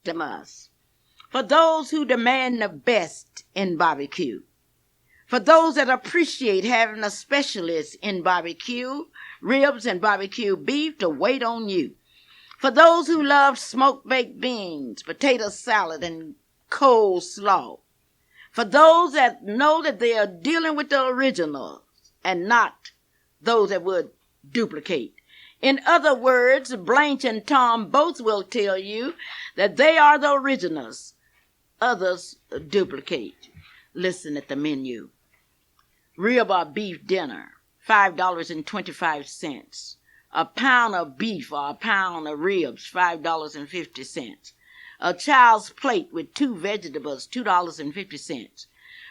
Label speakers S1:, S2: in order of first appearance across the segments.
S1: customers, for those who demand the best in barbecue, for those that appreciate having a specialist in barbecue, ribs and barbecue beef to wait on you, for those who love smoked baked beans, potato salad, and coleslaw, for those that know that they are dealing with the originals and not those that would duplicate. In other words, Blanche and Tom both will tell you that they are the originals. Others duplicate. Listen at the menu. Rib or beef dinner, $5.25. A pound of beef or a pound of ribs, $5.50. A child's plate with 2 vegetables, $2.50.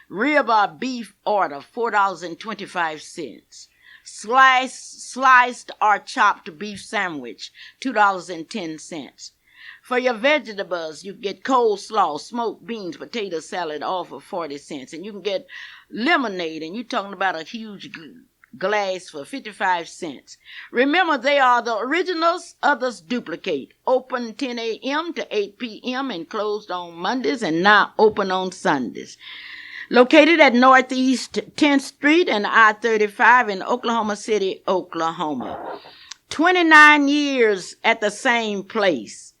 S1: Rib or beef order, $4.25. Sliced or chopped beef sandwich, $2.10. For your vegetables, you get coleslaw, smoked beans, potato salad, all for 40 cents. And you can get lemonade, and you're talking about a huge glass for 55 cents. Remember, they are the originals, others duplicate. Open 10 a.m. to 8 p.m. and closed on Mondays and now open on Sundays. Located at Northeast 10th Street and I-35 in Oklahoma City, Oklahoma. 29 years at the same place.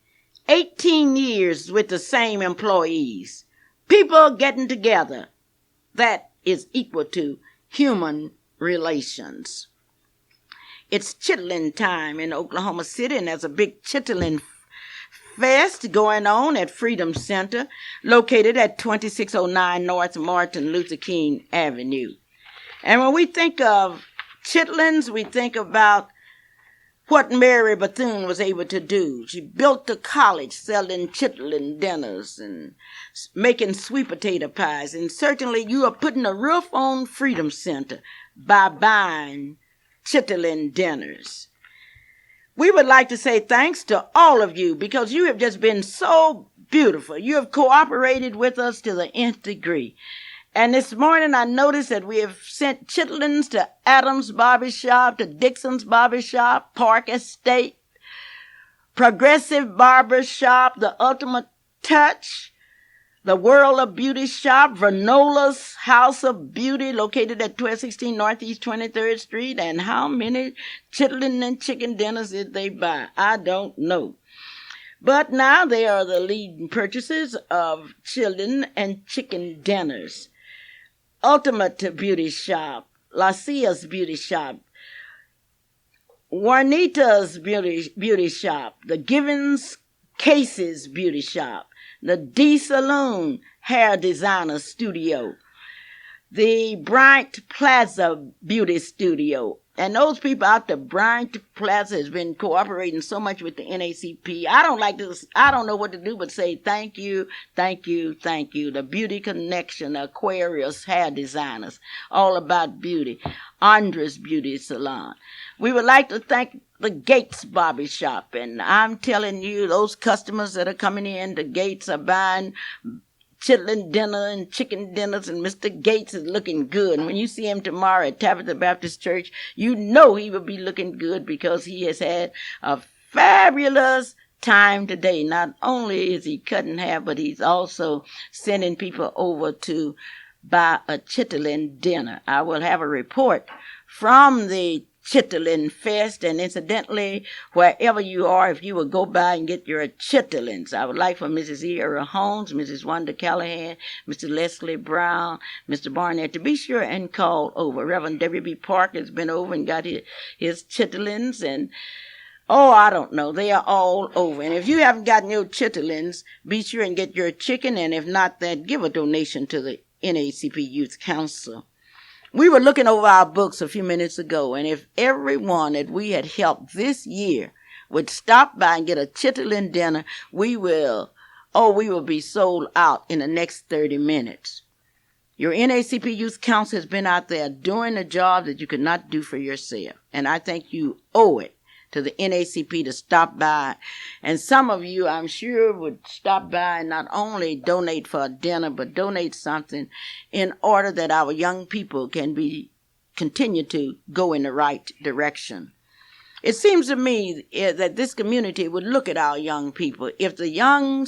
S1: 18 years with the same employees. People getting together. That is equal to human relations. It's chitlin time in Oklahoma City, and there's a big chitlin fest going on at Freedom Center, located at 2609 North Martin Luther King Avenue. And when we think of chitlins, we think about what Mary Bethune was able to do. She built a college selling chitlin dinners and making sweet potato pies. And certainly you are putting a roof on Freedom Center by buying chitlin dinners. We would like to say thanks to all of you because you have just been so beautiful. You have cooperated with us to the nth degree. And this morning I noticed that we have sent chitlins to Adams Barbershop, to Dixon's Barbershop, Park Estate, Progressive Barbershop, The Ultimate Touch, The World of Beauty Shop, Vernola's House of Beauty, located at 1216 Northeast 23rd Street. And how many chitlin and chicken dinners did they buy? I don't know. But now they are the leading purchasers of chitlin and chicken dinners. Ultimate Beauty Shop, Lacia's Beauty Shop, Juanita's Beauty Shop, the Givens Cases Beauty Shop, the D Saloon Hair Designer Studio, the Bryant Plaza Beauty Studio. And those people out there, Bryant Plaza has been cooperating so much with the NACP. I don't know what to do but say thank you, thank you, thank you. The Beauty Connection, Aquarius Hair Designers, all about beauty. Andres Beauty Salon. We would like to thank the Gates Barbershop. And I'm telling you, those customers that are coming in, the Gates are buying chitlin dinner and chicken dinners, and Mr. Gates is looking good. And when you see him tomorrow at Tabitha Baptist Church, you know he will be looking good because he has had a fabulous time today. Not only is he cutting hair, but he's also sending people over to buy a chitlin dinner. I will have a report from the Chitlin Fest, and incidentally, wherever you are, if you will go by and get your chitlins, I would like for Mrs. Era Holmes, Mrs. Wanda Callahan, Mr. Leslie Brown, Mr. Barnett to be sure and call over. Reverend W.B. Park has been over and got his chitlins, and I don't know, they are all over. And if you haven't gotten your chitlins, be sure and get your chicken, and if not that, give a donation to the NACP Youth Council. We were looking over our books a few minutes ago, and if everyone that we had helped this year would stop by and get a chitlin dinner, we will be sold out in the next 30 minutes. Your NACP Youth Council has been out there doing the job that you could not do for yourself, and I think you owe it to the NACP to stop by. And some of you, I'm sure, would stop by and not only donate for a dinner, but donate something in order that our young people can continue to go in the right direction. It seems to me that this community would look at our young people. If the young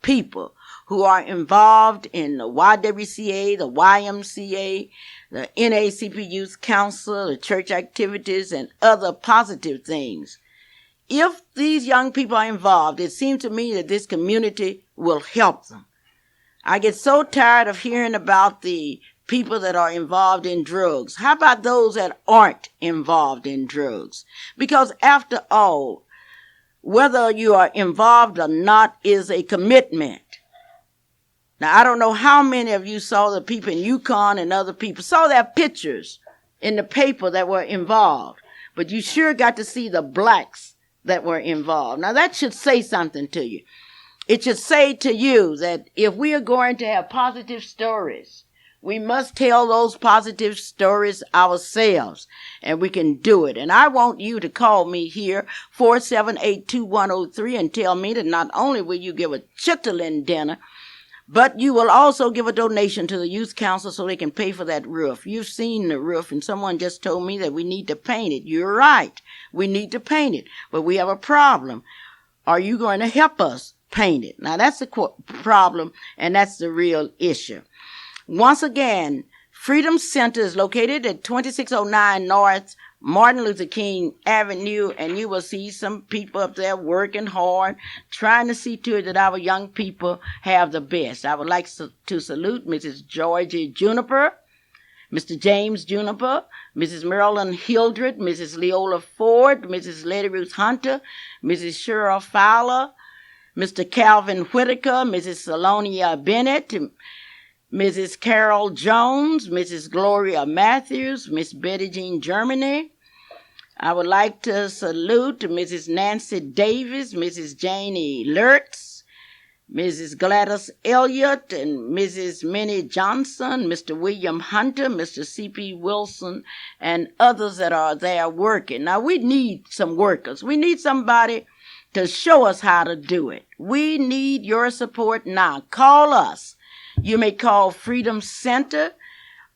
S1: people who are involved in the YWCA, the YMCA, the NAACP Youth Council, the church activities, and other positive things. If these young people are involved, it seems to me that this community will help them. I get so tired of hearing about the people that are involved in drugs. How about those that aren't involved in drugs? Because after all, whether you are involved or not is a commitment. Now, I don't know how many of you saw the people in Yukon and other people, saw their pictures in the paper that were involved, but you sure got to see the blacks that were involved. Now, that should say something to you. It should say to you that if we are going to have positive stories, we must tell those positive stories ourselves, and we can do it. And I want you to call me here, 478-2103, and tell me that not only will you give a chitlin dinner, but you will also give a donation to the youth council so they can pay for that roof. You've seen the roof, and someone just told me that we need to paint it. You're right. We need to paint it, but we have a problem. Are you going to help us paint it? Now, that's the problem, and that's the real issue. Once again, Freedom Center is located at 2609 North Martin Luther King Avenue, and you will see some people up there working hard, trying to see to it that our young people have the best. I would like to salute Mrs. Georgie Juniper, Mr. James Juniper, Mrs. Marilyn Hildred, Mrs. Leola Ford, Mrs. Letty Ruth Hunter, Mrs. Cheryl Fowler, Mr. Calvin Whitaker, Mrs. Salonia Bennett, Mrs. Carol Jones, Mrs. Gloria Matthews, Miss Betty Jean Germany. I would like to salute Mrs. Nancy Davis, Mrs. Janie Lurtz, Mrs. Gladys Elliott, and Mrs. Minnie Johnson, Mr. William Hunter, Mr. C.P. Wilson, and others that are there working. Now, we need some workers. We need somebody to show us how to do it. We need your support now. Call us. You may call Freedom Center,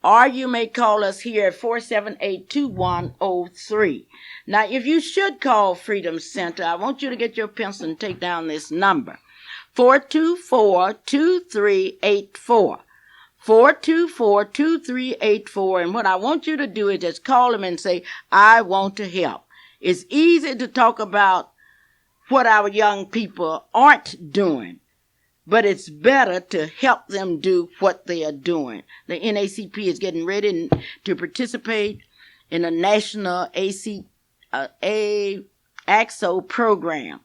S1: or you may call us here at 478-2103. Now, if you should call Freedom Center, I want you to get your pencil and take down this number, 424-2384. 424-2384. And what I want you to do is just call them and say, I want to help. It's easy to talk about what our young people aren't doing, but it's better to help them do what they are doing. The NAACP is getting ready to participate in a national AXO program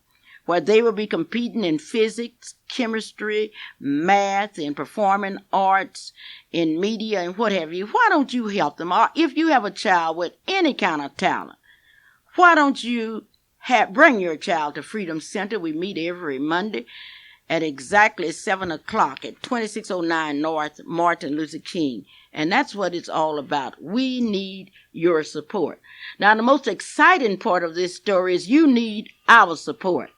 S1: where they will be competing in physics, chemistry, math, and performing arts, in media, and what have you. Why don't you help them? Or if you have a child with any kind of talent, why don't you bring your child to Freedom Center? We meet every Monday at exactly 7 o'clock at 2609 North Martin Luther King. And that's what it's all about. We need your support. Now, the most exciting part of this story is you need our support.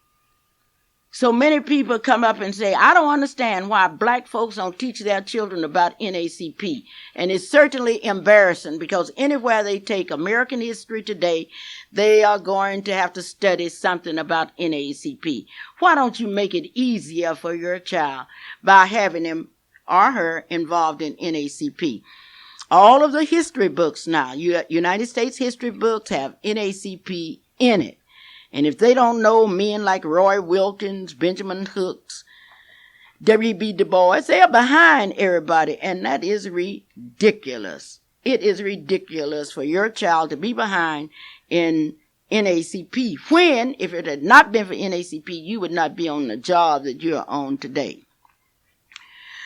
S1: So many people come up and say, I don't understand why black folks don't teach their children about NAACP. And it's certainly embarrassing because anywhere they take American history today, they are going to have to study something about NAACP. Why don't you make it easier for your child by having him or her involved in NAACP? All of the history books now, United States history books have NAACP in it. And if they don't know men like Roy Wilkins, Benjamin Hooks, W.B. Du Bois, they are behind everybody, and that is ridiculous. It is ridiculous for your child to be behind in NAACP when, if it had not been for NAACP, you would not be on the job that you are on today.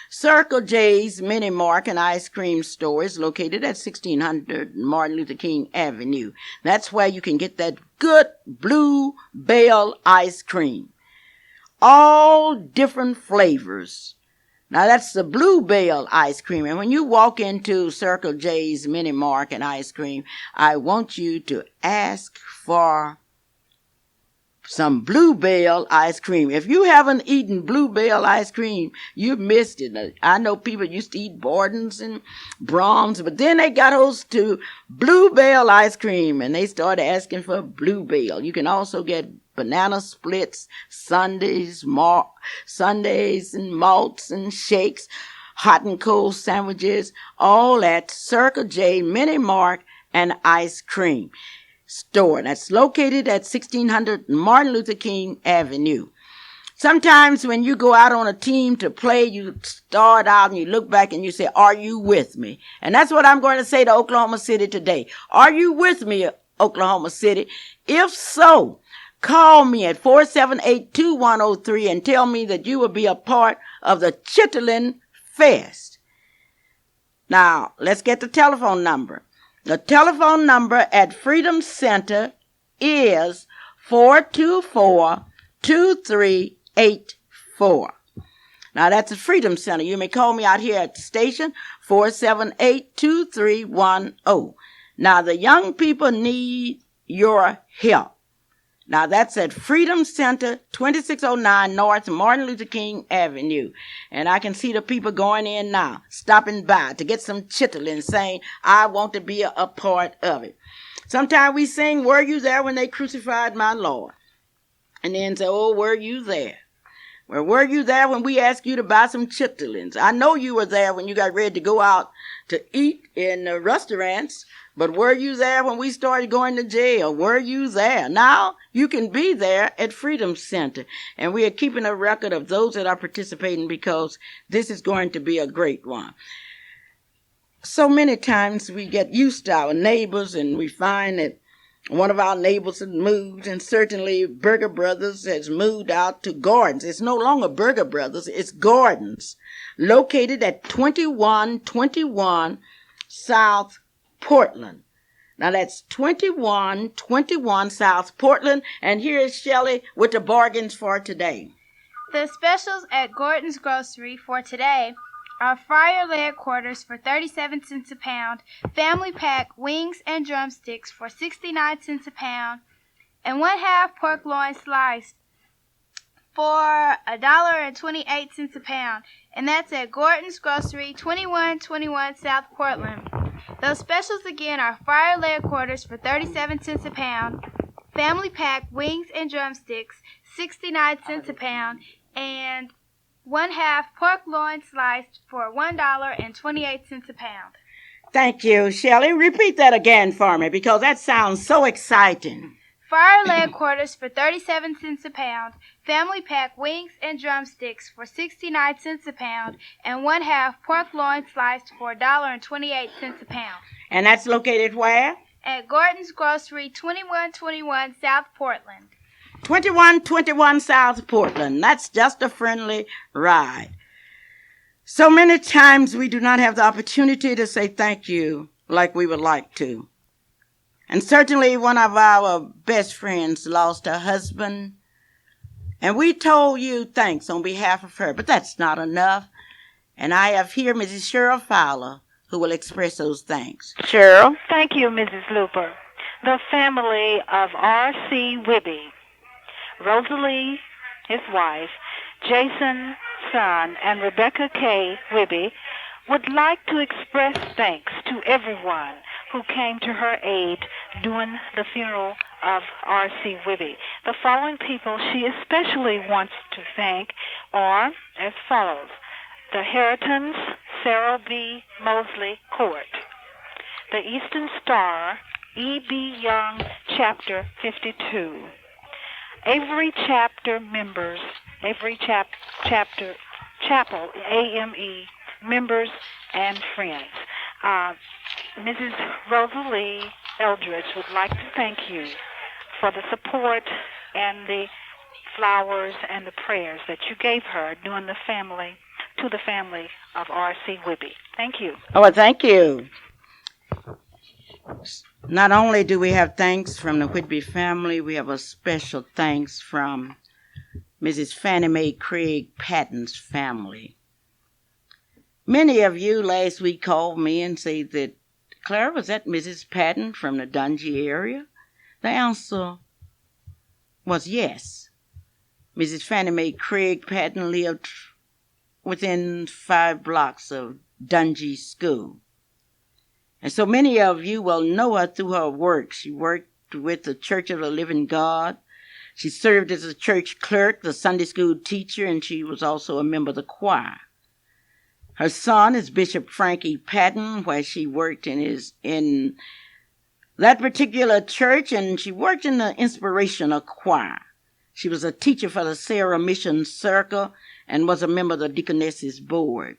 S1: Circle J's Mini Mark and Ice Cream Store is located at 1600 Martin Luther King Avenue. That's where you can get that good Blue Bell ice cream. All different flavors. Now, that's the Blue Bell ice cream. And when you walk into Circle J's Mini Mark and Ice Cream, I want you to ask for some Bluebell ice cream. If you haven't eaten Bluebell ice cream, you missed it. I know people used to eat Borden's and Brahms, but then they got those to Bluebell ice cream, and they started asking for Bluebell. You can also get banana splits, sundaes and malts and shakes, hot and cold sandwiches, all at Circle J Mini Mart and Ice Cream Store. That's located at 1600 Martin Luther King Avenue. Sometimes when you go out on a team to play, you start out and you look back and you say, are you with me? And that's what I'm going to say to Oklahoma City today. Are you with me, Oklahoma City? If so, call me at 478-2103 and tell me that you will be a part of the Chitlin Fest. Now, let's get the telephone number. The telephone number at Freedom Center is 424-2384. Now, that's the Freedom Center. You may call me out here at the station, 478-2310. Now, the young people need your help. Now, that's at Freedom Center, 2609 North Martin Luther King Avenue. And I can see the people going in now, stopping by to get some chitlin, saying, I want to be a part of it. Sometimes we sing, were you there when they crucified my Lord? And then say, oh, were you there? Well, were you there when we asked you to buy some chitlins? I know you were there when you got ready to go out to eat in the restaurants, but were you there when we started going to jail? Were you there? Now you can be there at Freedom Center. And we are keeping a record of those that are participating because this is going to be a great one. So many times we get used to our neighbors and we find that one of our neighbors has moved, and certainly Burger Brothers has moved out to Gordon's. It's no longer Burger Brothers, it's Gordon's, located at 2121 South Portland. Now that's 2121 South Portland, and here is Shelley with the bargains for today.
S2: The specials at Gordon's Grocery for today are fryer leg quarters for 37 cents a pound, family pack wings and drumsticks for 69 cents a pound, and 1/2 pork loin sliced for $1.28 a pound, and that's at Gordon's Grocery, 2121 South Portland. Those specials again are fryer leg quarters for 37 cents a pound, family pack wings and drumsticks, 69 cents a pound, and 1/2 pork loin sliced for $1.28 a pound.
S1: Thank you, Shelley. Repeat that again for me because that sounds so exciting.
S2: Fryer leg quarters for 37 cents a pound, family pack wings and drumsticks for 69 cents a pound, and 1/2 pork loin sliced for $1.28 a pound.
S1: And that's located where?
S2: At Gordon's Grocery, 2121 South Portland.
S1: 2121 South Portland. That's just a friendly ride. So many times we do not have the opportunity to say thank you like we would like to. And certainly one of our best friends lost her husband. And we told you thanks on behalf of her, but that's not enough. And I have here Mrs. Cheryl Fowler, who will express those thanks. Cheryl?
S3: Thank you, Mrs. Luper. The family of R.C. Wibby, Rosalie, his wife, Jason, son, and Rebecca K. Wibby would like to express thanks to everyone who came to her aid during the funeral of R.C. Wibby. The following people she especially wants to thank are as follows: the Harritons, Sarah B. Mosley Court; the Eastern Star, E.B. Young, Chapter 52; Avery Chapter members, Avery Chapel, AME members and friends. Mrs. Rosalie Eldridge would like to thank you for the support and the flowers and the prayers that you gave her during the family, to the family of R.C. Wibby. Thank you.
S1: Oh, well, thank you. Not only do we have thanks from the Whitby family, we have a special thanks from Mrs. Fannie Mae Craig Patton's family. Many of you last week called me and said that, Clara, was that Mrs. Patton from the Dungy area? The answer was yes. Mrs. Fannie Mae Craig Patton lived within 5 blocks of Dungy School. And so many of you will know her through her work. She worked with the Church of the Living God. She served as a church clerk, the Sunday school teacher, and she was also a member of the choir. Her son is Bishop Frankie Patton, where she worked in that particular church, and she worked in the inspirational choir. She was a teacher for the Sarah Mission Circle and was a member of the Deaconesses Board.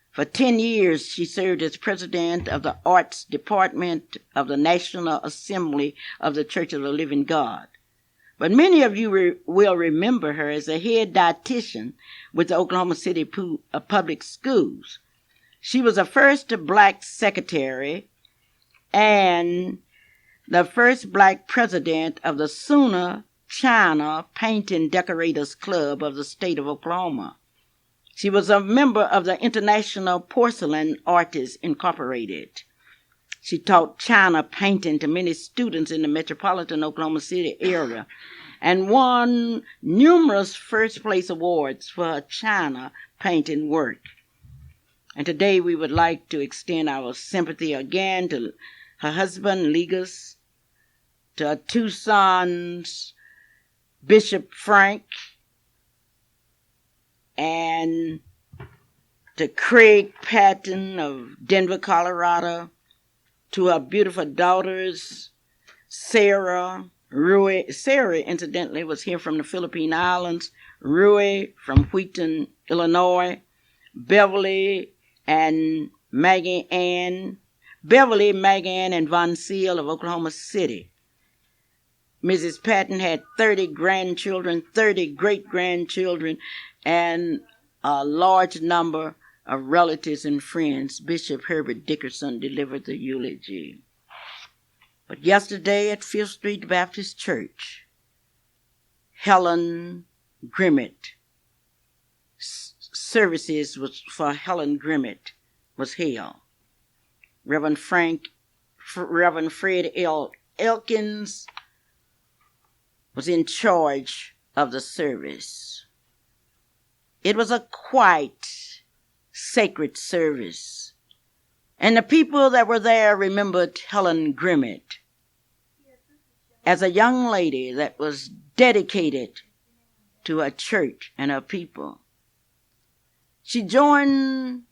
S1: For 10 years, she served as president of the Arts Department of the National Assembly of the Church of the Living God. But many of you will remember her as a head dietitian with the Oklahoma City Public Schools. She was the first black secretary and the first black president of the Sooner China Painting Decorators Club of the state of Oklahoma. She was a member of the International Porcelain Artists Incorporated. She taught China painting to many students in the metropolitan Oklahoma City area and won numerous first-place awards for her China painting work. And today we would like to extend our sympathy again to her husband, Legas, to her 2 sons, Bishop Frank, and to Craig Patton of Denver, Colorado, to her beautiful daughters, Sarah, Rui. Sarah, incidentally, was here from the Philippine Islands, Rui from Wheaton, Illinois, Beverly, Maggie Ann, and Von Seal of Oklahoma City. Mrs. Patton had 30 grandchildren, 30 great-grandchildren, and a large number of relatives and friends. Bishop Herbert Dickerson delivered the eulogy. But yesterday at Fifth Street Baptist Church, Helen Grimmett, services for Helen Grimmett was held. Reverend Fred L. Elkins was in charge of the service. It was a quite sacred service, and the people that were there remembered Helen Grimmett as a young lady that was dedicated to her church and her people. She joined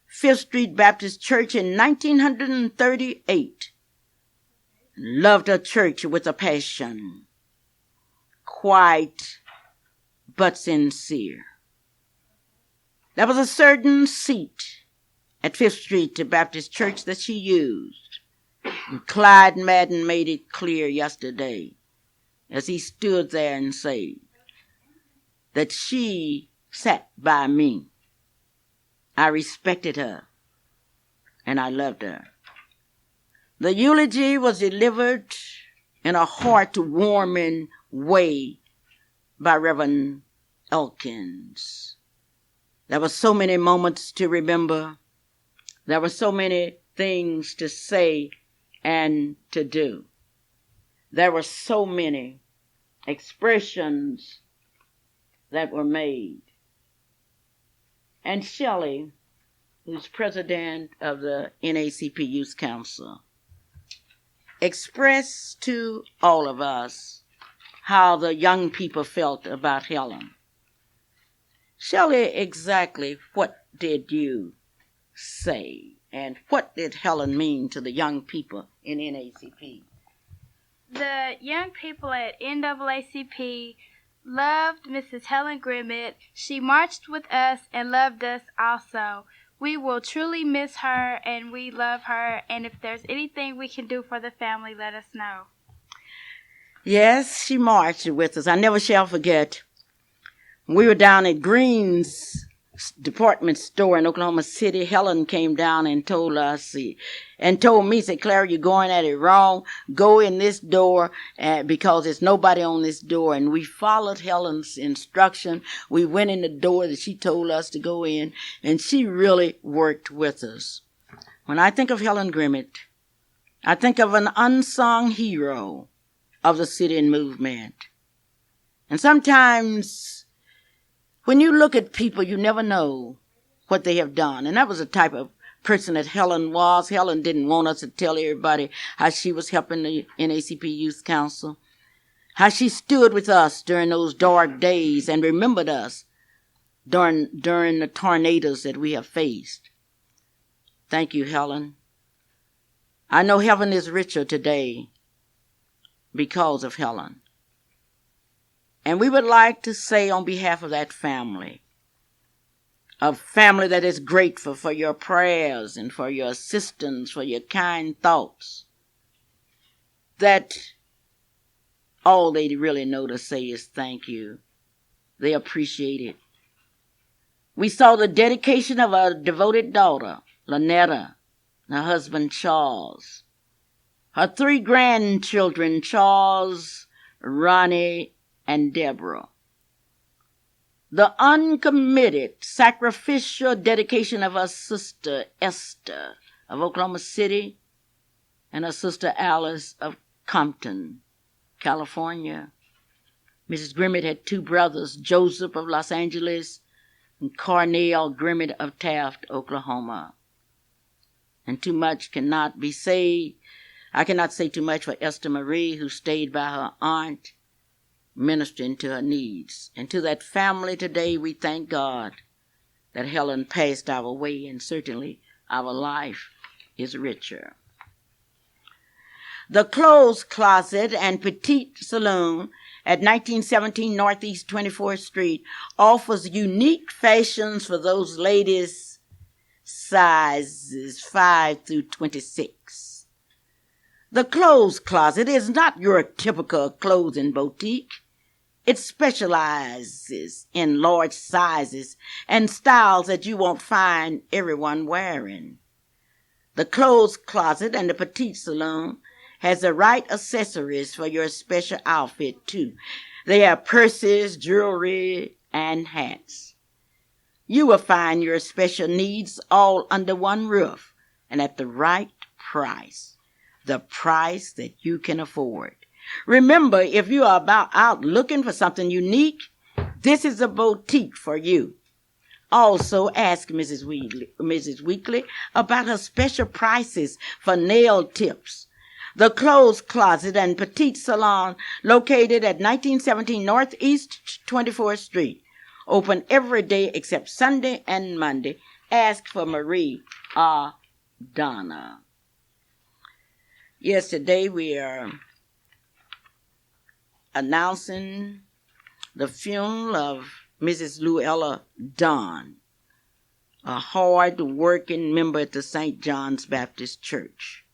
S1: Fifth Street Baptist Church in 1938, loved her church with a passion, quiet but sincere. There was a certain seat at Fifth Street Baptist Church that she used. And Clyde Madden made it clear yesterday as he stood there and said that she sat by me. I respected her and I loved her. The eulogy was delivered in a heart-warming way by Reverend Elkins. There were so many moments to remember. There were so many things to say and to do. There were so many expressions that were made. And Shelley, who's president of the NACP Youth Council, expressed to all of us how the young people felt about Helen. Shelley, exactly what did you say? And what did Helen mean to the young people in NACP?
S2: The young people at NAACP loved Mrs. Helen Grimmett. She marched with us and loved us also. We will truly miss her and we love her. And if there's anything we can do for the family, let us know.
S1: Yes, she marched with us. I never shall forget. We were down at Green's department store in Oklahoma City. Helen came down and told me, said, Clara, you're going at it wrong. Go in this door because there's nobody on this door. And we followed Helen's instruction. We went in the door that she told us to go in, and she really worked with us. When I think of Helen Grimmett, I think of an unsung hero of the sit-in movement. And sometimes when you look at people, you never know what they have done. And that was the type of person that Helen was. Helen didn't want us to tell everybody how she was helping the NACP Youth Council, how she stood with us during those dark days and remembered us during the tornadoes that we have faced. Thank you, Helen. I know heaven is richer today because of Helen. And we would like to say on behalf of that family, a family that is grateful for your prayers and for your assistance, for your kind thoughts, that all they really know to say is thank you. They appreciate it. We saw the dedication of our devoted daughter, Lynetta, and her husband, Charles. Her 3 grandchildren, Charles, Ronnie, and Deborah. The uncommitted, sacrificial dedication of her sister, Esther, of Oklahoma City, and her sister, Alice, of Compton, California. Mrs. Grimmett had 2 brothers, Joseph of Los Angeles and Cornell Grimmett of Taft, Oklahoma. And too much cannot be said. I cannot say too much for Esther Marie, who stayed by her aunt, ministering to her needs. And to that family today, we thank God that Helen passed our way, and certainly our life is richer. The Clothes Closet and Petite Saloon at 1917 Northeast 24th Street offers unique fashions for those ladies sizes 5 through 26. The Clothes Closet is not your typical clothing boutique. It specializes in large sizes and styles that you won't find everyone wearing. The Clothes Closet and the Petite Saloon has the right accessories for your special outfit, too. They have purses, jewelry, and hats. You will find your special needs all under one roof and at the right price, the price that you can afford. Remember, if you are out looking for something unique, this is a boutique for you. Also, ask Mrs. Weekly about her special prices for nail tips. The Clothes Closet and Petite Salon, located at 1917 Northeast 24th Street. Open every day except Sunday and Monday. Ask for Marie or Donna. Yes, today we are announcing the funeral of Mrs. Luella Dunn, a hard-working member at the St. John's Baptist Church.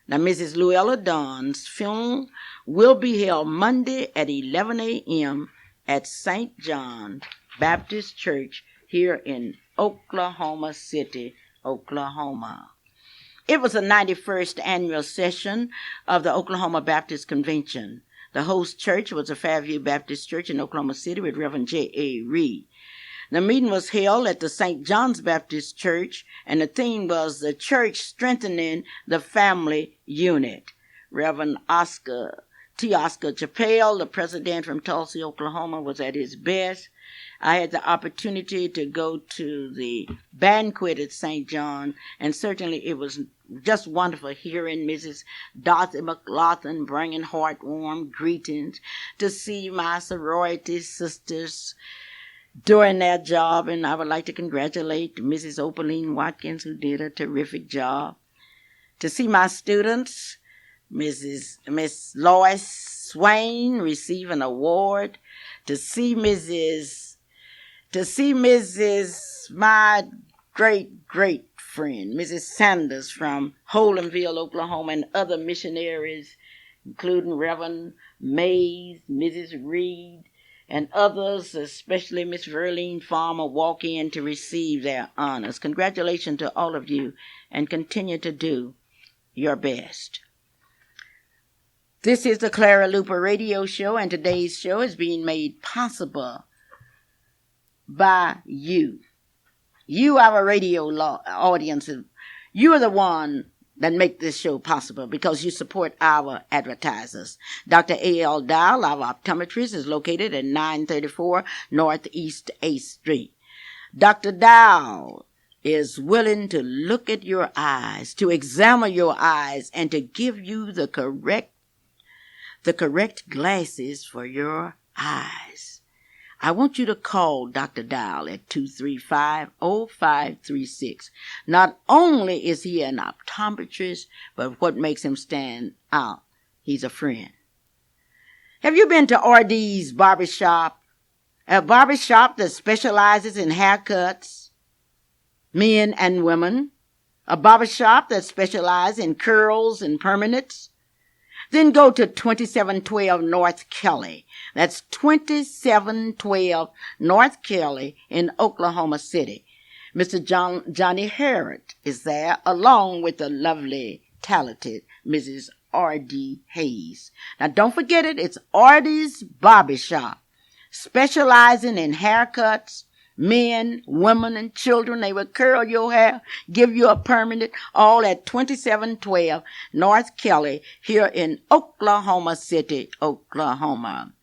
S1: Now, Mrs. Luella Dunn's funeral will be held Monday at 11 a.m. at St. John Baptist Church here in Oklahoma City, Oklahoma. It was the 91st annual session of the Oklahoma Baptist Convention. The host church was the Fairview Baptist Church in Oklahoma City with Reverend J.A. Reed. The meeting was held at the St. John's Baptist Church, and the theme was the church strengthening the family unit. Reverend T. Oscar Chappelle, the president from Tulsa, Oklahoma, was at his best. I had the opportunity to go to the banquet at St. John, and certainly it was just wonderful hearing Mrs. Dorothy McLaughlin bringing heartwarm greetings, to see my sorority sisters doing their job, and I would like to congratulate Mrs. Opaline Watkins, who did a terrific job. To see my students, Miss Lois Swain receive an award. To see Mrs. my great friend, Mrs. Sanders from Holenville, Oklahoma, and other missionaries, including Reverend Mays, Mrs. Reed, and others, especially Miss Verlene Farmer, walk in to receive their honors. Congratulations to all of you, and continue to do your best. This is the Clara Luper Radio Show, and today's show is being made possible by you. You, our radio audience, you are the one that make this show possible because you support our advertisers. Dr. A.L. Dial, our optometrist, is located at 934 Northeast 8th Street. Dr. Dial is willing to look at your eyes, to examine your eyes, and to give you the correct glasses for your eyes. I want you to call Dr. Dial at 235-0536. Not only is he an optometrist, but what makes him stand out, he's a friend. Have you been to RD's Barbershop? A barbershop that specializes in haircuts, men and women. A barbershop that specializes in curls and permanents. Then go to 2712 North Kelly. That's 2712 North Kelly in Oklahoma City. Mr. Johnny Harrod is there, along with the lovely, talented Mrs. R.D. Hayes. Now, don't forget it. It's R.D.'s Barbershop, specializing in haircuts, men, women, and children. They will curl your hair, give you a permanent, all at 2712 North Kelly here in Oklahoma City, Oklahoma.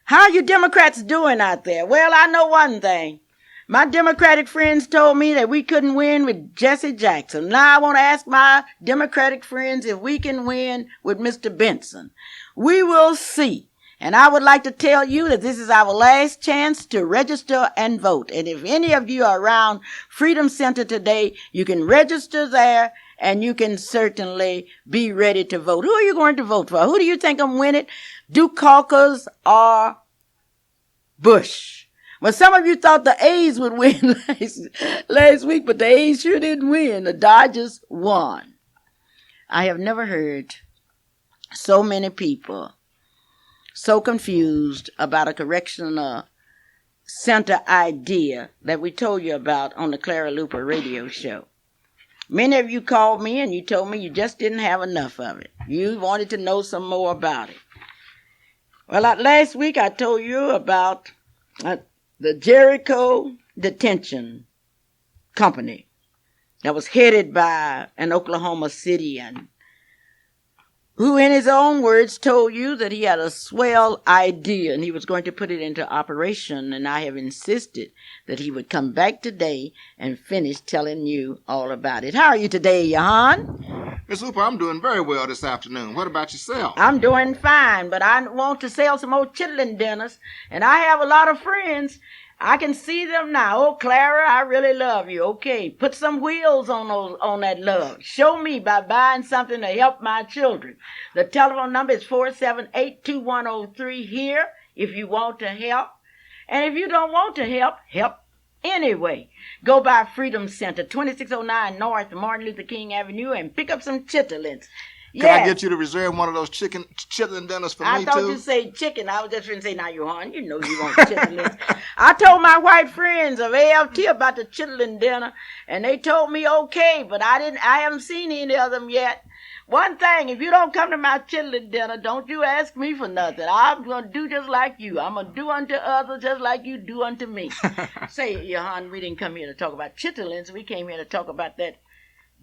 S1: How are you Democrats doing out there? Well, I know one thing. My Democratic friends told me that we couldn't win with Jesse Jackson. Now I want to ask my Democratic friends if we can win with Mr. Benson. We will see. And I would like to tell you that this is our last chance to register and vote. And if any of you are around Freedom Center today, you can register there and you can certainly be ready to vote. Who are you going to vote for? Who do you think will win it? Dukakis or Bush? Well, some of you thought the A's would win last week, but the A's sure didn't win. The Dodgers won. I have never heard so many people so confused about a correctional center idea that we told you about on the Clara Luper radio show. Many of you called me and you told me you just didn't have enough of it. You wanted to know some more about it. Well, last week I told you about the Jericho Detention Company that was headed by an Oklahoma Cityan who in his own words told you that he had a swell idea and he was going to put it into operation, and I have insisted that he would come back today and finish telling you all about it. How are you today, Johan?
S4: Miss Luper, I'm doing very well this afternoon. What about yourself?
S1: I'm doing fine, but I want to sell some old chitlin dinners, and I have a lot of friends. I can see them now. Oh, Clara, I really love you. Okay, put some wheels on that love. Show me by buying something to help my children. The telephone number is 478-2103 here if you want to help. And if you don't want to help, help anyway. Go by Freedom Center, 2609 North Martin Luther King Avenue, and pick up some chitlins.
S4: Can I get you to reserve one of those chitlin dinners for me, too?
S1: I thought you said chicken. I was just going to say, now, Johan, you know you want chitlins. I told my white friends of ALT about the chitlin dinner, and they told me okay, but I haven't seen any of them yet. One thing, if you don't come to my chitlin dinner, don't you ask me for nothing. I'm going to do just like you. I'm going to do unto others just like you do unto me. Say, Johan, we didn't come here to talk about chitlins. We came here to talk about that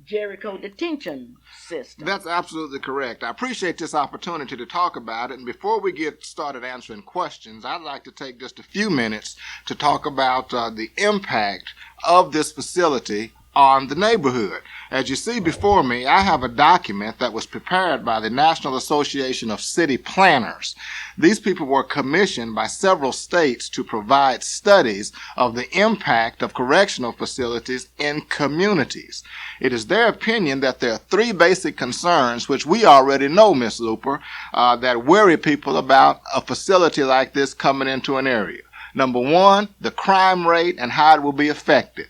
S1: Jericho detention system.
S4: That's absolutely correct. I appreciate this opportunity to talk about it. And before we get started answering questions, I'd like to take just a few minutes to talk about the impact of this facility on the neighborhood. As you see before me, I have a document that was prepared by the National Association of City Planners. These people were commissioned by several states to provide studies of the impact of correctional facilities in communities. It is their opinion that there are three basic concerns, which we already know, Ms. Luper, that worry people about a facility like this coming into an area. Number one, the crime rate and how it will be affected.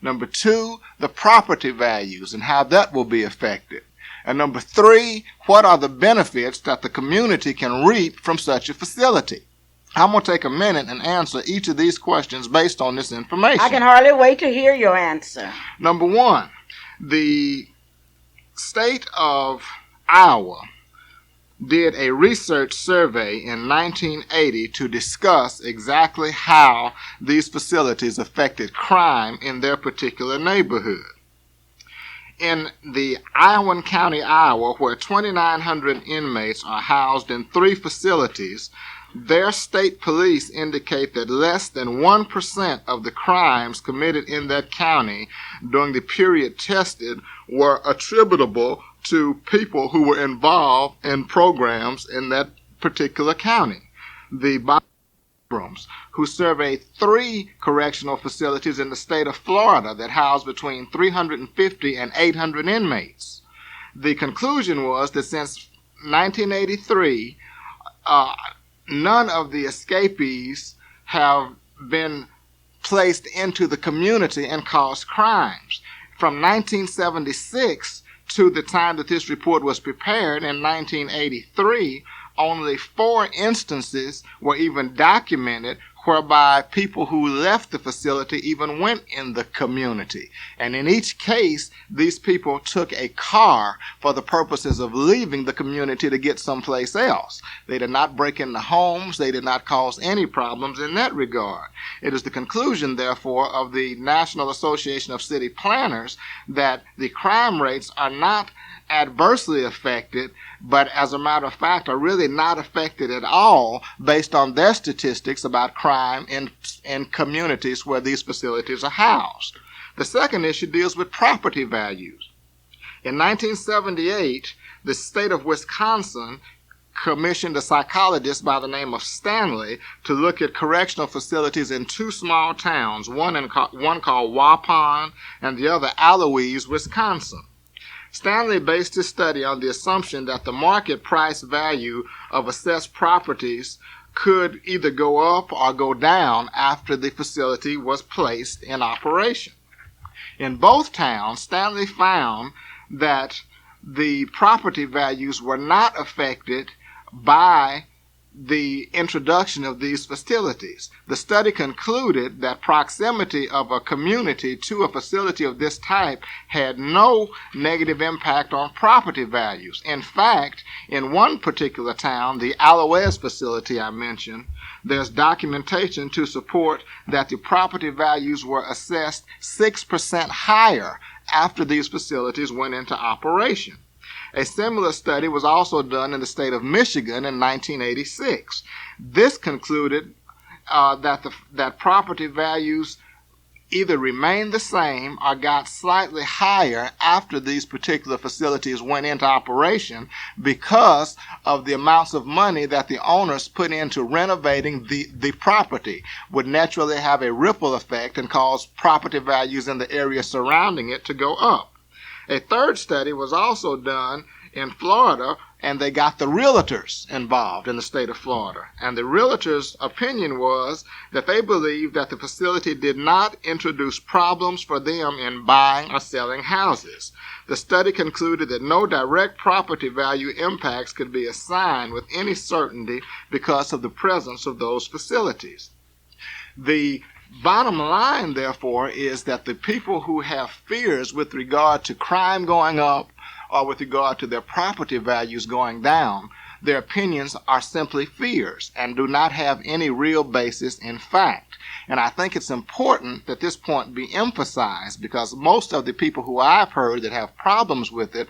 S4: Number two, the property values and how that will be affected. And number three, what are the benefits that the community can reap from such a facility? I'm going to take a minute and answer each of these questions based on this information.
S1: I can hardly wait to hear your answer.
S4: Number one, the state of Iowa did a research survey in 1980 to discuss exactly how these facilities affected crime in their particular neighborhood. in the Iowa County, Iowa, where 2,900 inmates are housed in 3 facilities, their state police indicate that less than 1% of the crimes committed in that county during the period tested were attributable to people who were involved in programs in that particular county. The Abrams, who surveyed 3 correctional facilities in the state of Florida that housed between 350 and 800 inmates. The conclusion was that since 1983, none of the escapees have been placed into the community and caused crimes. From 1976 to the time that this report was prepared in 1983, only 4 instances were even documented whereby people who left the facility even went in the community. And in each case, these people took a car for the purposes of leaving the community to get someplace else. They did not break into homes. They did not cause any problems in that regard. It is the conclusion, therefore, of the National Association of City Planners that the crime rates are not adversely affected, but as a matter of fact are really not affected at all based on their statistics about crime in communities where these facilities are housed. The second issue deals with property values. In 1978, the state of Wisconsin commissioned a psychologist by the name of Stanley to look at correctional facilities in 2 small towns, one called Waupun and the other Eloise, Wisconsin. Stanley based his study on the assumption that the market price value of assessed properties could either go up or go down after the facility was placed in operation. In both towns, Stanley found that the property values were not affected by the introduction of these facilities. The study concluded that proximity of a community to a facility of this type had no negative impact on property values. In fact, in one particular town, the Aloes facility I mentioned, there's documentation to support that the property values were assessed 6% higher after these facilities went into operation. A similar study was also done in the state of Michigan in 1986. This concluded that property values either remained the same or got slightly higher after these particular facilities went into operation because of the amounts of money that the owners put into renovating the property would naturally have a ripple effect and cause property values in the area surrounding it to go up. A third study was also done in Florida, and they got the realtors involved in the state of Florida. And the realtors' opinion was that they believed that the facility did not introduce problems for them in buying or selling houses. The study concluded that no direct property value impacts could be assigned with any certainty because of the presence of those facilities. The bottom line, therefore, is that the people who have fears with regard to crime going up or with regard to their property values going down, their opinions are simply fears and do not have any real basis in fact. And I think it's important that this point be emphasized because most of the people who I've heard that have problems with it,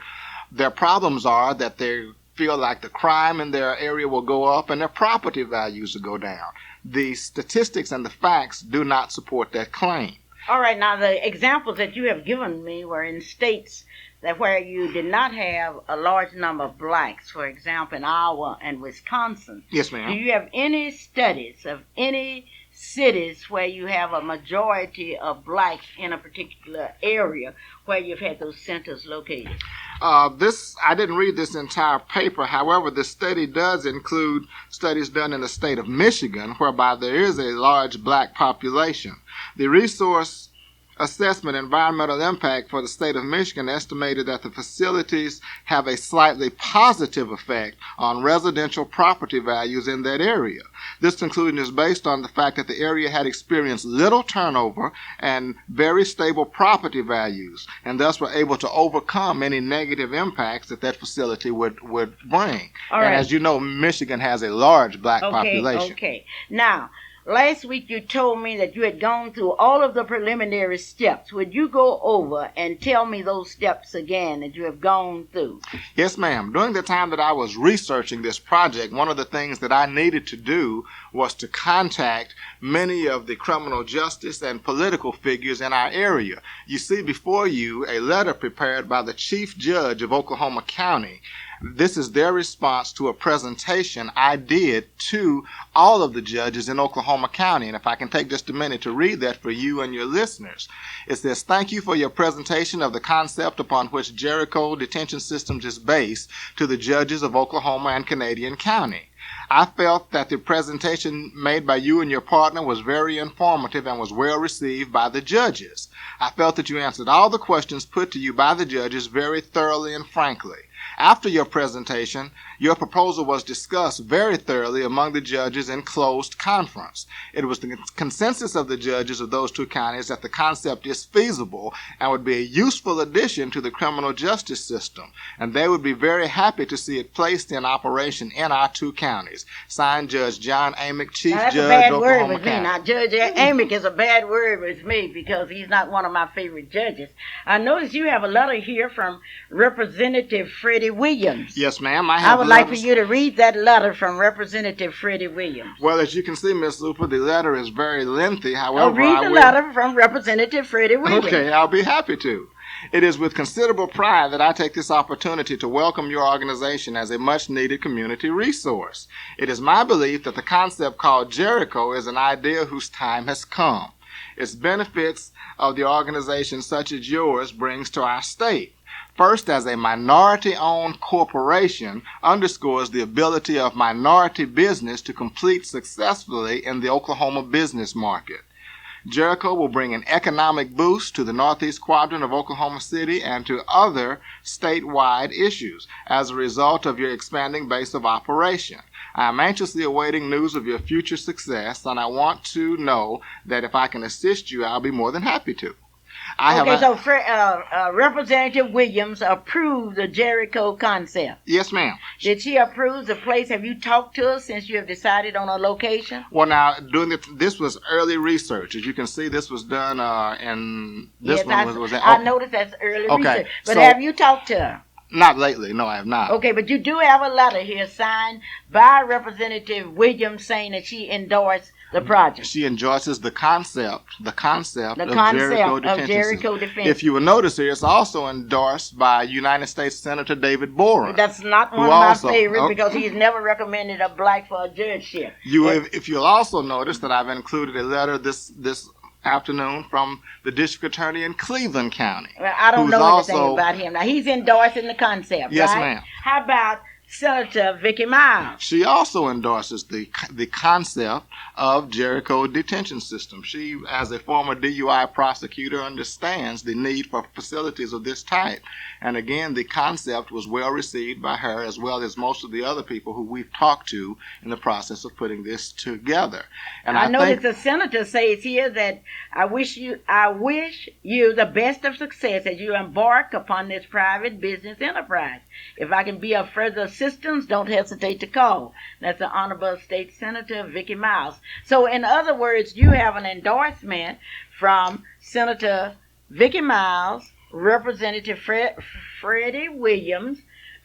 S4: their problems are that they feel like the crime in their area will go up and their property values will go down. The statistics and the facts do not support that claim.
S1: All right, now the examples that you have given me were in states that where you did not have a large number of blacks, for example, in Iowa and Wisconsin.
S4: Yes, ma'am.
S1: Do you have any studies of any cities where you have a majority of blacks in a particular area where you've had those centers located?
S4: I didn't read this entire paper. However, the study does include studies done in the state of Michigan, whereby there is a large black population. The resource assessment environmental impact for the state of Michigan estimated that the facilities have a slightly positive effect on residential property values in that area. This conclusion is based on the fact that the area had experienced little turnover and very stable property values, and thus were able to overcome any negative impacts that facility would bring.
S1: All right.
S4: And as you know, Michigan has a large black population.
S1: Okay. Now, Last week you told me that you had gone through all of the preliminary steps. Would you go over and tell me those steps again that you have gone through?
S4: Yes, ma'am. During the time that I was researching this project, one of the things that I needed to do was to contact many of the criminal justice and political figures in our area. You see before you a letter prepared by the Chief Judge of Oklahoma County. This is their response to a presentation I did to all of the judges in Oklahoma County. And if I can take just a minute to read that for you and your listeners. It says, "Thank you for your presentation of the concept upon which Jericho Detention Systems is based to the judges of Oklahoma and Canadian County. I felt that the presentation made by you and your partner was very informative and was well received by the judges. I felt that you answered all the questions put to you by the judges very thoroughly and frankly. After your presentation, your proposal was discussed very thoroughly among the judges in closed conference. It was the consensus of the judges of those two counties that the concept is feasible and would be a useful addition to the criminal justice system, and they would be very happy to see it placed in operation in our two counties. Signed, Judge John Amick, Chief
S1: Now, that's
S4: Judge,
S1: a bad
S4: Oklahoma
S1: word with me.
S4: County."
S1: Now, Judge Amick is a bad word with me because he's not one of my favorite judges. I notice you have a letter here from Representative Freddie Williams.
S4: Yes, ma'am.
S1: I would like for you to read that letter from Representative Freddie Williams.
S4: Well, as you can see, Miss Luper, the letter is very lengthy. However,
S1: read the letter from Representative Freddie Williams.
S4: Okay, I'll be happy to. It is with considerable pride that I take this opportunity to welcome your organization as a much-needed community resource. It is my belief that the concept called Jericho is an idea whose time has come. Its benefits of the organization such as yours brings to our state. First, as a minority-owned corporation, underscores the ability of minority business to compete successfully in the Oklahoma business market. Jericho will bring an economic boost to the northeast quadrant of Oklahoma City and to other statewide issues as a result of your expanding base of operation. I am anxiously awaiting news of your future success, and I want to know that if I can assist you, I'll be more than happy to.
S1: Representative Williams approved the Jericho concept.
S4: Yes, ma'am.
S1: Did she approve the place? Have you talked to her since you have decided on a location?
S4: Well, now, this was early research. As you can see, this was done in this one was
S1: I noticed that's early research. But have you talked to her?
S4: Not lately. No, I have not.
S1: Okay, but you do have a letter here signed by Representative Williams saying that she endorsed the project.
S4: She endorses the concept of Jericho Detention. If you will notice here, it's also endorsed by United States Senator David Boren.
S1: That's not one of my favorites because he's never recommended a black for a judgeship.
S4: If you'll also notice that I've included a letter this afternoon from the district attorney in Cleveland County.
S1: Well, I don't know anything about him. Now, he's endorsing the concept,
S4: yes,
S1: right?
S4: ma'am.
S1: How about Senator Vicky Miles?
S4: She also endorses the concept of Jericho Detention System. She, as a former DUI prosecutor, understands the need for facilities of this type. And again, the concept was well received by her as well as most of the other people who we've talked to in the process of putting this together. And I noticed
S1: the senator says here that I wish you the best of success as you embark upon this private business enterprise. If I can be of further assistance, don't hesitate to call. That's the Honorable State Senator Vicky Miles. So in other words, you have an endorsement from Senator Vicky Miles, Representative Freddie Williams,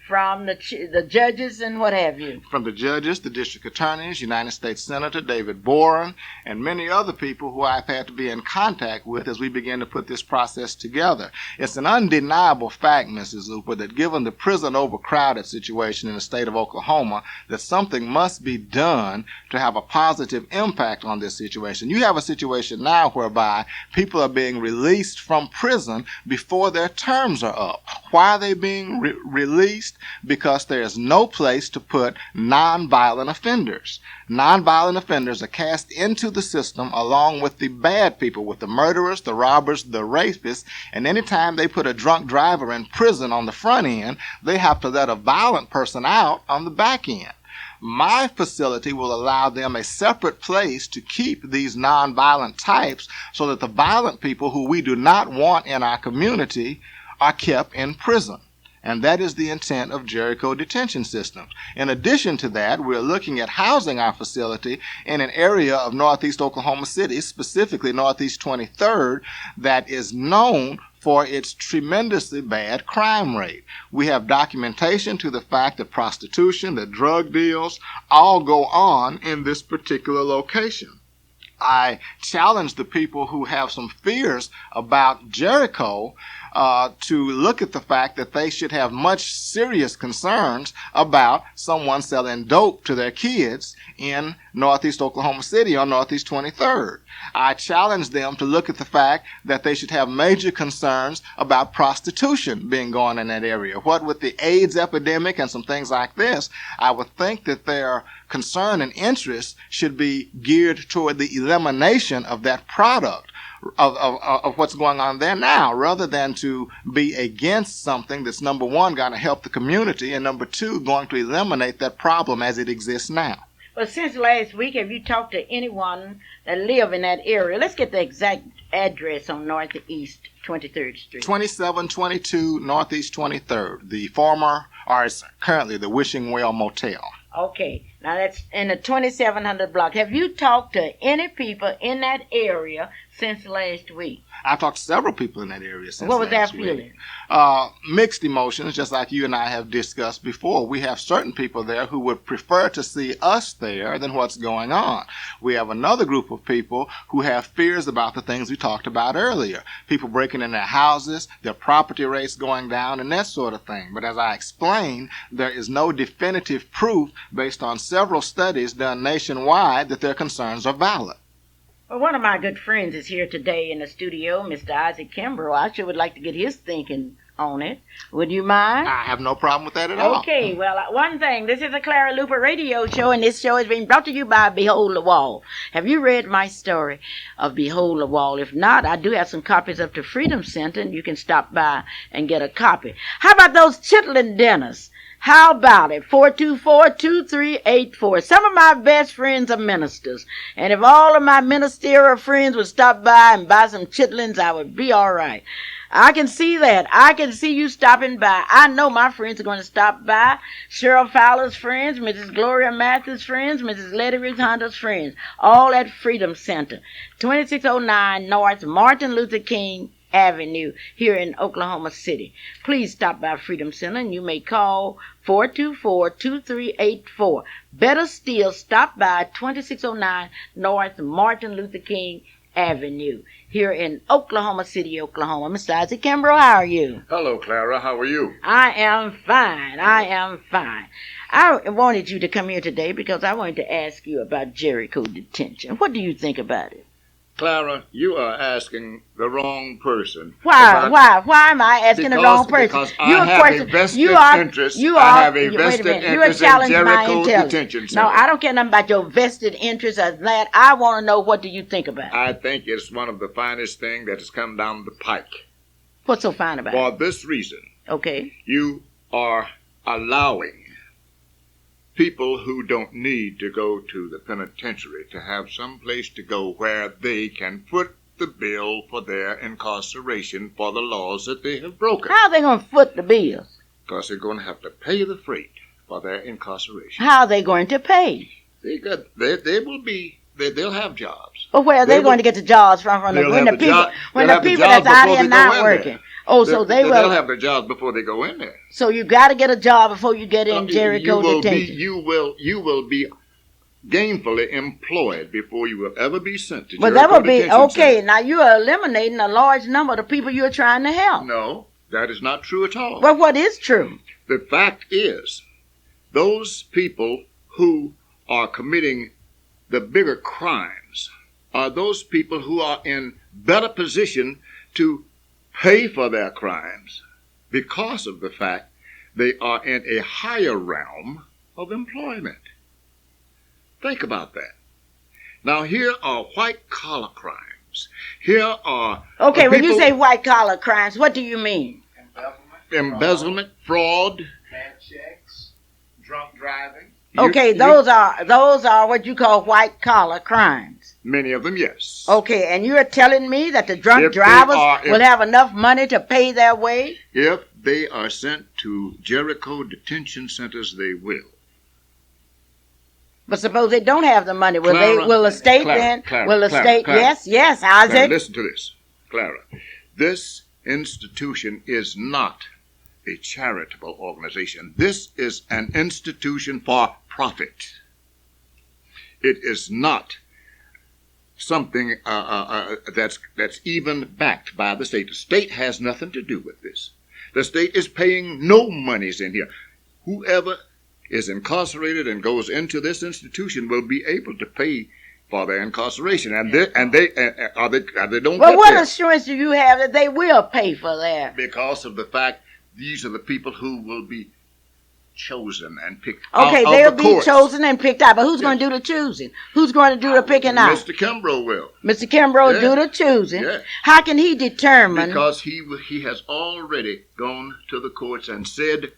S1: from the judges and what have you.
S4: From the judges, the district attorneys, United States Senator David Boren, and many other people who I've had to be in contact with as we begin to put this process together. It's an undeniable fact, Mrs. Luper, that given the prison overcrowded situation in the state of Oklahoma, that something must be done to have a positive impact on this situation. You have a situation now whereby people are being released from prison before their terms are up. Why are they being released? Because there is no place to put nonviolent offenders. Nonviolent offenders are cast into the system along with the bad people, with the murderers, the robbers, the rapists, and anytime they put a drunk driver in prison on the front end, they have to let a violent person out on the back end. My facility will allow them a separate place to keep these nonviolent types so that the violent people who we do not want in our community are kept in prison. And that is the intent of Jericho detention systems. In addition to that, we're looking at housing our facility in an area of northeast Oklahoma City, specifically northeast 23rd, that is known for its tremendously bad crime rate. We have documentation to the fact that prostitution, that drug deals, all go on in this particular location. I challenge the people who have some fears about Jericho to look at the fact that they should have much serious concerns about someone selling dope to their kids in northeast Oklahoma City on northeast 23rd. I challenge them to look at the fact that they should have major concerns about prostitution being going in that area. What with the AIDS epidemic and some things like this, I would think that their concern and interest should be geared toward the elimination of that product. Of what's going on there now, rather than to be against something that's, number one, going to help the community, and number two, going to eliminate that problem as it exists now.
S1: Well, since last week, have you talked to anyone that live in that area? Let's get the exact address on Northeast 23rd Street.
S4: 2722 Northeast 23rd, the former, or it's currently the Wishing Well Motel.
S1: Okay, now that's in the 2700 block. Have you talked to any people in that area since last week?
S4: I've talked to several people in that area since
S1: What was
S4: last
S1: that
S4: week.
S1: feeling?
S4: Mixed emotions, just like you and I have discussed before. We have certain people there who would prefer to see us there than what's going on. We have another group of people who have fears about the things we talked about earlier. People breaking in their houses, their property rates going down, and that sort of thing. But as I explained, there is no definitive proof based on several studies done nationwide that their concerns are valid.
S1: Well, one of my good friends is here today in the studio, Mr. Isaac Kimbrough. I sure would like to get his thinking on it. Would you mind?
S4: I have no problem with that at all.
S1: Okay, well, one thing. This is a Clara Luper radio show, and this show is being brought to you by Behold the Wall. Have you read my story of Behold the Wall? If not, I do have some copies up to Freedom Center, and you can stop by and get a copy. How about those chitlin dinners? How about it? 424-2384. Some of my best friends are ministers. And if all of my ministerial friends would stop by and buy some chitlins, I would be all right. I can see that. I can see you stopping by. I know my friends are going to stop by. Cheryl Fowler's friends, Mrs. Gloria Matthews' friends, Mrs. Letty Ruth Honda's friends. All at Freedom Center. 2609 North Martin Luther King Avenue here in Oklahoma City. Please stop by Freedom Center and you may call 424-2384. Better still, stop by 2609 North Martin Luther King Avenue here in Oklahoma City, Oklahoma. Mr. Isaac Kimbrough, how are you?
S5: Hello, Clara. How are you?
S1: I am fine. I wanted you to come here today because I wanted to ask you about Jericho detention. What do you think about it?
S5: Clara, you are asking the wrong person.
S1: Why am I asking the wrong person?
S5: Because I have a vested interest. I have a vested interest in Jericho detention center.
S1: No, I don't care nothing about your vested interest or that. I want to know, what do you think about it?
S5: I think it's one of the finest things that has come down the pike.
S1: What's so fine about it?
S5: For this reason.
S1: Okay.
S5: You are allowing people who don't need to go to the penitentiary to have some place to go where they can foot the bill for their incarceration for the laws that they have broken.
S1: How are they going to foot the bills?
S5: Because they're going to have to pay the freight for their incarceration.
S1: How are they going to pay?
S5: They'll have jobs.
S1: Well, where are they going to get the jobs from the people that's out here not working? Oh, so
S5: they'll have the jobs before they go in there.
S1: So you got to get a job before you get in Jericho detention.
S5: You will be gainfully employed before you will ever be sent to
S1: Jericho detention. But that would be okay. Now you are eliminating a large number of the people you're trying to help.
S5: No, that is not true at all.
S1: Well, what is true?
S5: The fact is, those people who are committing the bigger crimes are those people who are in better position to pay for their crimes because of the fact they are in a higher realm of employment. Think about that. Now, here are white-collar crimes. Here are...
S1: Okay, when you say white-collar crimes, what do you mean?
S5: Embezzlement, fraud.
S6: Bad checks, drunk driving.
S1: Okay, those are what you call white-collar crimes.
S5: Many of them, yes.
S1: Okay, and you're telling me that the drunk drivers will have enough money to pay their way?
S5: If they are sent to Jericho detention centers, they will.
S1: But suppose they don't have the money, will
S5: Clara,
S1: will the state
S5: Clara,
S1: then?
S5: Clara,
S1: will the
S5: Clara,
S1: state?
S5: Clara.
S1: Yes,
S5: Clara,
S1: Isaac.
S5: listen to this, Clara. This institution is not a charitable organization. This is an institution for profit. It is not something that's even backed by the state. The state has nothing to do with this. The state is paying no monies in here. Whoever is incarcerated and goes into this institution will be able to pay for their incarceration, and they don't.
S1: Well,
S5: get
S1: what
S5: there
S1: assurance do you have that they will pay for that?
S5: because of the fact these are the people who will be chosen and picked
S1: Okay,
S5: out
S1: they'll
S5: of the
S1: be
S5: courts.
S1: chosen and picked out, but who's going to do the choosing? Who's going to do the picking out?
S5: Mr. Kimbrough will,
S1: Mr. Kimbrough
S5: Yeah.
S1: do the choosing.
S5: Yeah.
S1: How can he determine?
S5: because he has already gone to the courts and said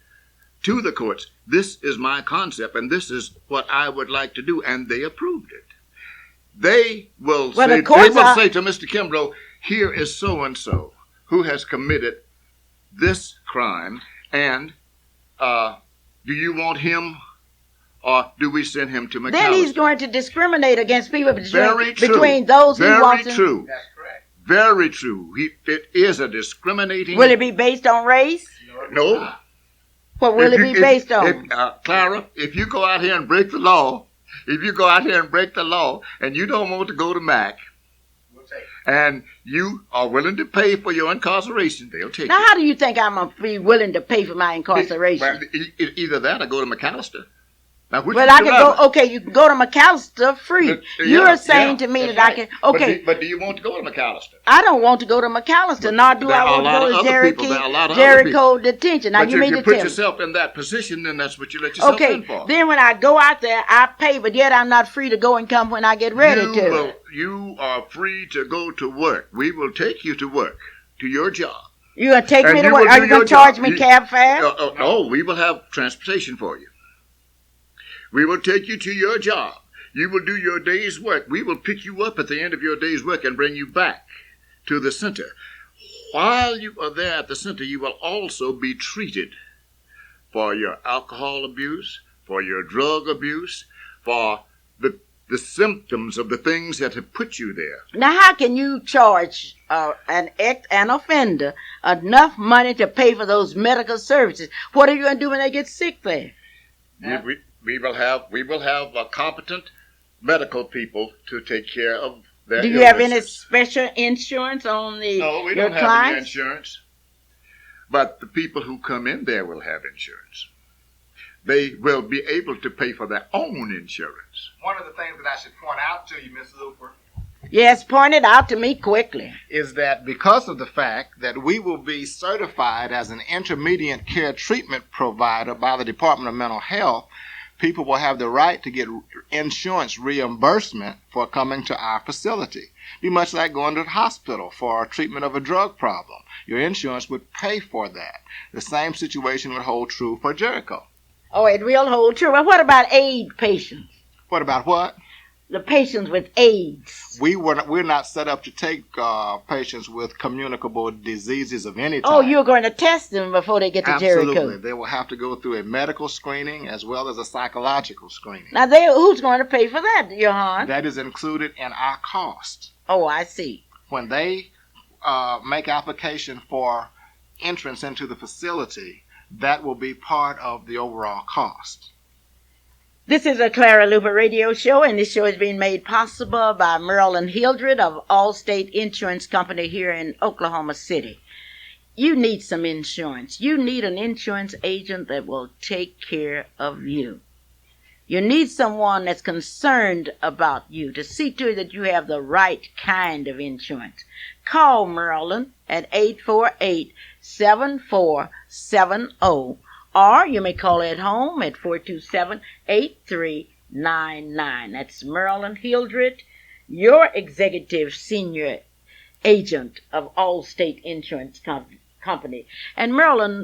S5: to the courts, "This is my concept, and this is what I would like to do," and they approved it. They will
S1: Well,
S5: say,
S1: the courts are-
S5: say to Mr. Kimbrough, "Here is so and so who has committed this crime, and do you want him, or do we send him to McAllister?"
S1: Then he's going to discriminate against people
S5: Very true.
S1: between those who
S5: Very
S1: want to.
S5: true.
S6: That's correct.
S5: Very true. It is a discriminating.
S1: Will it be based on race?
S5: No.
S1: What will
S5: If
S1: it
S5: you-
S1: be based on?
S5: Clara, if you go out here and break the law, and you don't want to go to Mac,
S6: We'll take it.
S5: and you are willing to pay for your incarceration, they'll take
S1: Now,
S5: you.
S1: how do you think I'm going to be willing to pay for my incarceration?
S5: Well, either that or go to McAllister. Now, which
S1: Well,
S5: would
S1: I
S5: you
S1: can
S5: rather?
S1: go. Okay, you can go to McAllister free. You're saying to me
S5: that's
S1: that I
S5: right.
S1: can.
S5: But
S1: Okay,
S5: but do you want to go to McAllister?
S1: I don't want to go to McAllister, nor do
S5: there
S1: I
S5: are a
S1: want to
S5: lot
S1: go
S5: of
S1: to
S5: other people. There are a lot of other
S1: Jericho detention. Now,
S5: But
S1: you mean to
S5: put
S1: tell me?
S5: yourself in that position, then that's what you let yourself
S1: Okay,
S5: in for.
S1: then when I go out there, I pay, but yet I'm not free to go and come when I get ready to.
S5: You are free to go to work. We will take you to work, to your job.
S1: You gonna take
S5: And
S1: me to
S5: you
S1: work?
S5: will
S1: Are
S5: do
S1: you gonna
S5: your
S1: charge
S5: job.
S1: me
S5: You-
S1: cab fare?
S5: No, we will have transportation for you. We will take you to your job. You will do your day's work. We will pick you up at the end of your day's work and bring you back to the center. While you are there at the center, you will also be treated for your alcohol abuse, for your drug abuse, for the symptoms of the things that have put you there.
S1: Now, how can you charge an offender enough money to pay for those medical services? What are you gonna do when they get sick there?
S5: We will have competent medical people to take care of their
S1: Do you have any
S5: illnesses.
S1: special insurance on the
S5: No, we
S1: your
S5: don't have any
S1: clients?
S5: insurance. But the people who come in there will have insurance. They will be able to pay for their own insurance.
S6: One of the things that I should point out to you, Miss Luper,
S1: Yes, point it out to me quickly.
S4: is that because of the fact that we will be certified as an intermediate care treatment provider by the Department of Mental Health, people will have the right to get insurance reimbursement for coming to our facility. Be much like going to the hospital for treatment of a drug problem. Your insurance would pay for that. The same situation would hold true for Jericho.
S1: Oh, it will hold true. But what about AIDS patients?
S4: What about what?
S1: The patients with AIDS.
S4: We're not set up to take patients with communicable diseases of any type.
S1: Oh, you're going to test them before they get to
S4: Absolutely.
S1: Jericho.
S4: They will have to go through a medical screening as well as a psychological screening.
S1: Now, who's going to pay for that, Johan?
S4: That is included in our cost.
S1: Oh, I see.
S4: When they make application for entrance into the facility, that will be part of the overall cost.
S1: This is a Clara Luper radio show, and this show is being made possible by Marilyn Hildred of Allstate Insurance Company here in Oklahoma City. You need some insurance. You need an insurance agent that will take care of you. You need someone that's concerned about you to see to it that you have the right kind of insurance. Call Marilyn at 848-7470, or you may call at home at 427-8399. That's Marilyn Hildred, your executive senior agent of Allstate Insurance Company. And Marilyn